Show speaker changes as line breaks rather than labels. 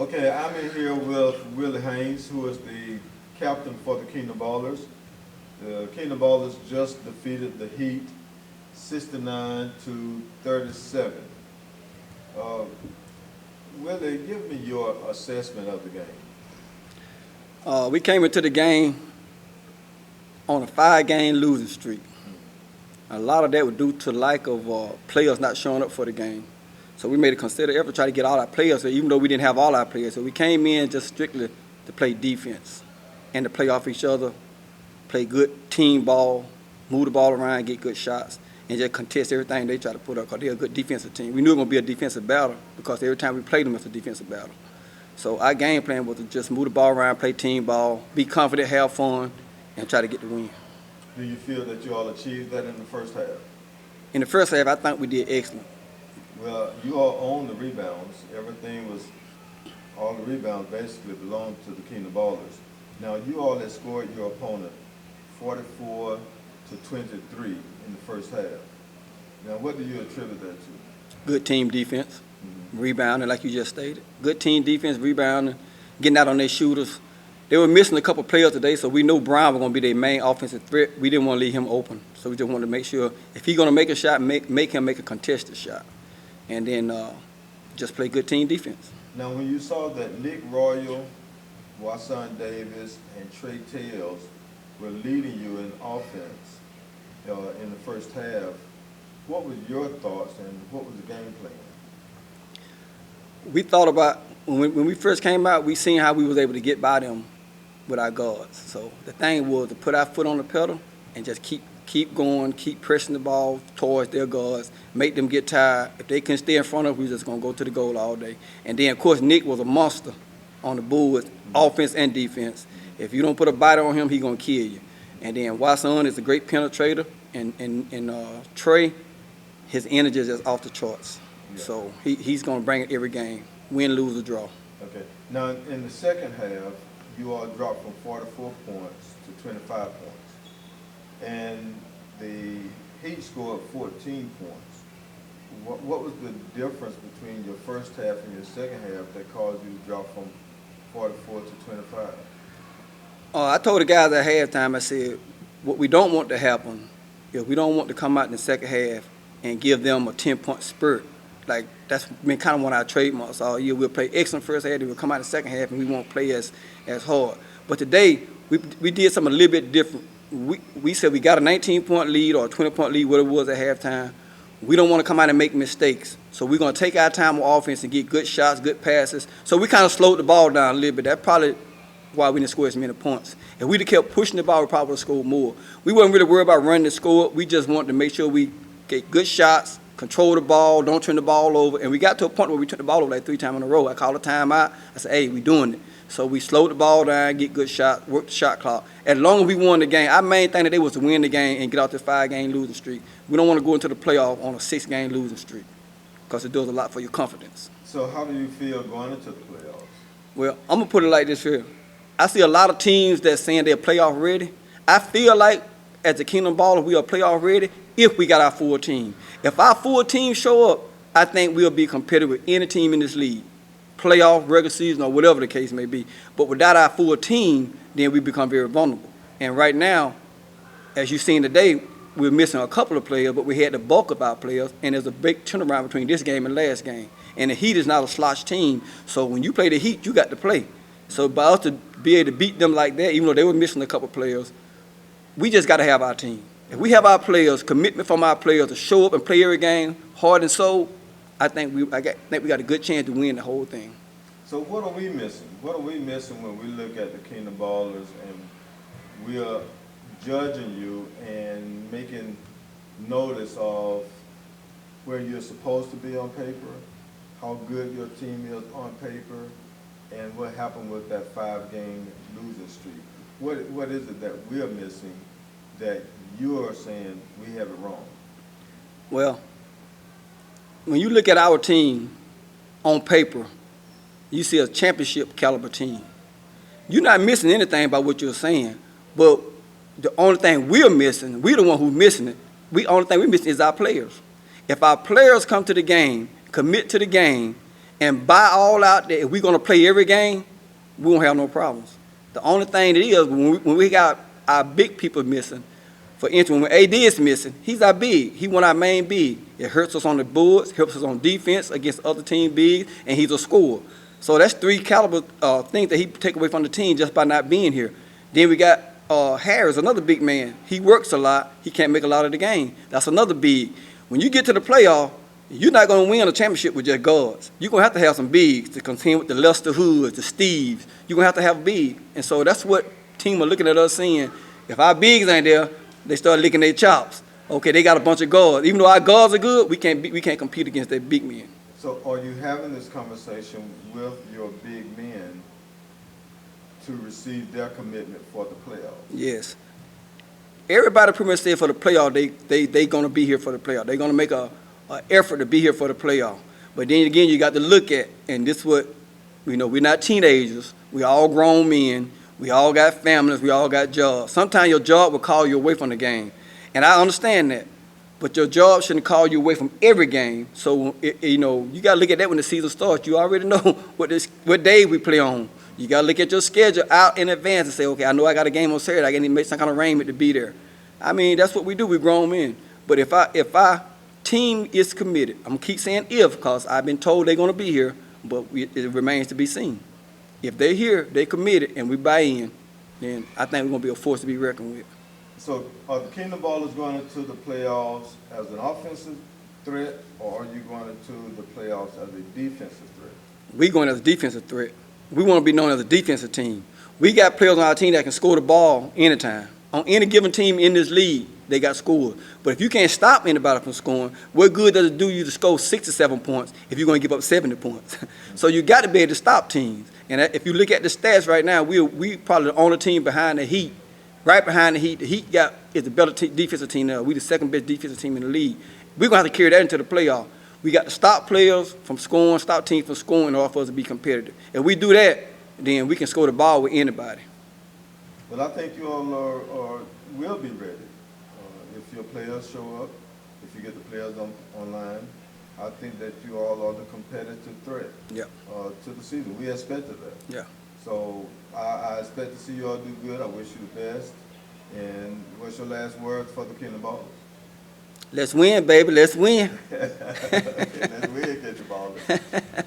Okay, I'm in here with Willie Haynes, who is the captain for the Kingdom Ballers. The Kingdom Ballers just defeated the Heat 69-37. Willie, give me your assessment of the game.
We came into the game on a 5-game losing streak. A lot of that was due to the lack of players not showing up for the game. So we made a concerted effort to try to get all our players, so even though we didn't have all our players. So we came in just strictly to play defense and to play off each other, play good team ball, move the ball around, get good shots, and just contest everything they try to put up because they're a good defensive team. We knew it was going to be a defensive battle because every time we played them, it's a defensive battle. So our game plan was to just move the ball around, play team ball, be confident, have fun, and try to get the win.
Do you feel that you all achieved that in the first half?
In the first half, I think we did excellent.
Well, you all own the rebounds. All the rebounds basically belong to the Kingdom Ballers. Now, you all had scored your opponent 44-23 in the first half. Now, what do you attribute that to?
Good team defense, rebounding, like you just stated. Good team defense, rebounding, getting out on their shooters. They were missing a couple players today, so we knew Brown was going to be their main offensive threat. We didn't want to leave him open, so we just wanted to make sure if he's going to make a shot, make him make a contested shot, and then just play good team defense.
Now, when you saw that Nick Royal, Wasan Davis, and Trey Tales were leading you in offense in the first half, what was your thoughts and what was the game plan?
We thought about, when we first came out, we seen how we was able to get by them with our guards. So the thing was to put our foot on the pedal and just keep going, keep pressing the ball towards their guards, make them get tired. If they couldn't stay in front of us, we was just going to go to the goal all day. And then, of course, Nick was a monster on the Bulls, offense and defense. If you don't put a bite on him, he's going to kill you. And then Wasan is a great penetrator, and Trey, his energy is just off the charts. Yeah. So he's going to bring it every game, win, lose, or draw.
Okay. Now, in the second half, you all dropped from 44 points to 25 points. And the Heat scored 14 points. What was the difference between your first half and your second half that caused you to drop from 44 to 25?
I told the guys at halftime, I said, what we don't want to happen is we don't want to come out in the second half and give them a 10-point spurt. Like, that's been kind of one of our trademarks all year. We'll play excellent first half, then we'll come out in the second half, and we won't play as hard. But today, we did something a little bit different. We said we got a 19-point lead or a 20-point lead, whatever it was at halftime. We don't want to come out and make mistakes. So we're going to take our time on offense and get good shots, good passes. So we kind of slowed the ball down a little bit. That's probably why we didn't score as many points. If we'd have kept pushing the ball, we probably would have scored more. We wasn't really worried about running the score. We just wanted to make sure we get good shots, control the ball, don't turn the ball over. And we got to a point where we turned the ball over like 3 times in a row. I called a timeout. I said, hey, we doing it. So we slowed the ball down, get good shots, work the shot clock. As long as we won the game, our main thing today was to win the game and get off this 5-game losing streak. We don't want to go into the playoff on a 6-game losing streak because it does a lot for your confidence.
So how do you feel going into the playoffs?
Well, I'm going to put it like this here. I see a lot of teams that saying they're playoff ready. I feel like as the Kingdom Ballers, we are playoff ready if we got our full team. If our full team show up, I think we'll be competitive with any team in this league. Playoff, regular season, or whatever the case may be. But without our full team, then we become very vulnerable. And right now, as you've seen today, we're missing a couple of players, but we had the bulk of our players, and there's a big turnaround between this game and last game. And the Heat is not a slouch team, so when you play the Heat, you got to play. So by us to be able to beat them like that, even though they were missing a couple of players, we just got to have our team. If we have our players, commitment from our players to show up and play every game, heart and soul, I think we got a good chance to win the whole thing.
So what are we missing? What are we missing when we look at the Kingdom Ballers and we are judging you and making notice of where you're supposed to be on paper, how good your team is on paper, and what happened with that 5-game losing streak? What is it that we're missing that you're saying we have it wrong?
Well, when you look at our team on paper, you see a championship caliber team. You're not missing anything by what you're saying, but the only thing we're missing, we're the one who's missing it. The only thing we're missing is our players. If our players come to the game, commit to the game, and buy all out there, if we're gonna play every game, we won't have no problems. The only thing that is, when we got our big people missing, for instance, when AD is missing, he's our big. He one of our main big. It hurts us on the boards, helps us on defense against other team bigs, and he's a scorer. So that's three caliber things that he take away from the team just by not being here. Then we got Harris, another big man. He works a lot. He can't make a lot of the game. That's another big. When you get to the playoff, you're not going to win a championship with just guards. You're going to have some bigs to contend with the Lester Hoods, the Steves. You're going to have big. And so that's what team are looking at us saying. If our bigs ain't there, they start licking their chops. Okay, they got a bunch of guards. Even though our guards are good, we can't compete against their big men.
So are you having this conversation with your big men to receive their commitment for the playoffs?
Yes. Everybody pretty much said for the playoff, they going to be here for the playoff. They're going to make an effort to be here for the playoff. But then again, you got to look at, and this what, we're not teenagers. We all grown men. We all got families. We all got jobs. Sometimes your job will call you away from the game. And I understand that. But your job shouldn't call you away from every game. So, you got to look at that when the season starts. You already know what day we play on. You got to look at your schedule out in advance and say, okay, I know I got a game on Saturday. I got to make some kind of arrangement to be there. I mean, that's what we do. We're grown men. But if our team is committed, I'm going to keep saying if, because I've been told they're going to be here, but it remains to be seen. If they're here, they're committed, and we buy in, then I think we're going to be a force to be reckoned with.
So are the Kingdom Ballers going into the playoffs as an offensive threat, or are you going into the playoffs as a defensive threat?
We're going as a defensive threat. We want to be known as a defensive team. We got players on our team that can score the ball anytime. On any given team in this league, they got scores. But if you can't stop anybody from scoring, what good does it do you to score 6 or 7 points if you're going to give up 70 points? So you got to be able to stop teams. And if you look at the stats right now, we probably the only team behind the Heat. Right behind the Heat. The Heat is the better defensive team now. We the second best defensive team in the league. We're going to have to carry that into the playoff. We got to stop players from scoring, stop teams from scoring in order for us to be competitive. If we do that, then we can score the ball with anybody.
Well, I think you all will be ready. If your players show up, if you get the players online, I think that you all are the competitive threat to the season. We expected that.
Yeah.
So I expect to see you all do good. I wish you the best. And what's your last words for the Kingdom Ballers?
Let's win, baby. Let's win.
Okay, let's win, Catch the Ballers.